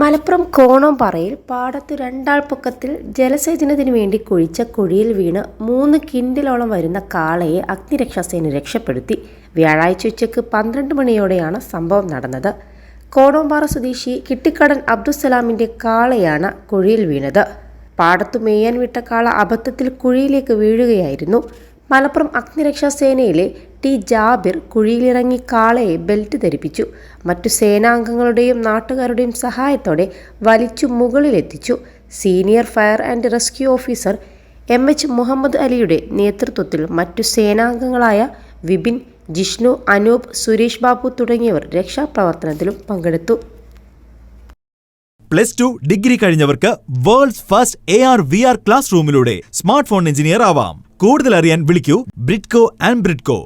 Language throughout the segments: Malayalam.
മലപ്പുറം കോണോംപാറയിൽ പാടത്ത് രണ്ടാൾ പൊക്കത്തിൽ ജലസേചനത്തിന് വേണ്ടി കുഴിച്ച കുഴിയിൽ വീണ് 3 കിൻഡലോളം വരുന്ന കാളയെ അഗ്നിരക്ഷാസേന രക്ഷപ്പെടുത്തി. വ്യാഴാഴ്ച ഉച്ചയ്ക്ക് 12 മണിയോടെയാണ് സംഭവം നടന്നത്. കോണോംപാറ സ്വദേശി കിട്ടിക്കടൻ അബ്ദുസലാമിന്റെ കാളയാണ് കുഴിയിൽ വീണത്. പാടത്തു മേയാൻ വിട്ട കാള അബദ്ധത്തിൽ കുഴിയിലേക്ക് വീഴുകയായിരുന്നു. മലപ്പുറം അഗ്നിരക്ഷാസേനയിലെ ടി ജാബിർ കുഴിയിലിറങ്ങി കാളയെ ബെൽറ്റ് ധരിപ്പിച്ചു. മറ്റു സേനാംഗങ്ങളുടെയും നാട്ടുകാരുടെയും സഹായത്തോടെ വലിച്ചു മുകളിലെത്തിച്ചു. Senior fire and rescue officer MH Muhammad അലിയുടെ നേതൃത്വത്തിൽ മറ്റു സേനാംഗങ്ങളായ വിപിൻ, ജിഷ്ണു, അനൂപ്, സുരേഷ് ബാബു തുടങ്ങിയവർ രക്ഷാപ്രവർത്തനത്തിലും പങ്കെടുത്തു. +2 ഡിഗ്രി കഴിഞ്ഞവർക്ക് വേൾഡ്സ് ഫസ്റ്റ് AR/VR ക്ലാസ് റൂമിലൂടെ സ്മാർട്ട് ഫോൺ എഞ്ചിനീയർ ആവാം. കൂടുതൽ അറിയാൻ വിളിക്കൂ ബ്രിഡ്കോ ആൻഡ് ബ്രിഡ്കോ.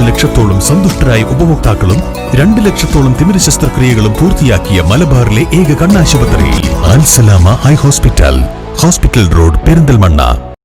ലക്ഷത്തോളം സന്തുഷ്ടരായ ഉപഭോക്താക്കളും 2 ലക്ഷത്തോളം തിമിര ശസ്ത്രക്രിയകളും പൂർത്തിയാക്കിയ മലബാറിലെ ഏക കണ്ണാശുപത്രി അൽ സലാമ ഹൈ ഹോസ്പിറ്റൽ റോഡ് പെരിന്തൽമണ്ണ.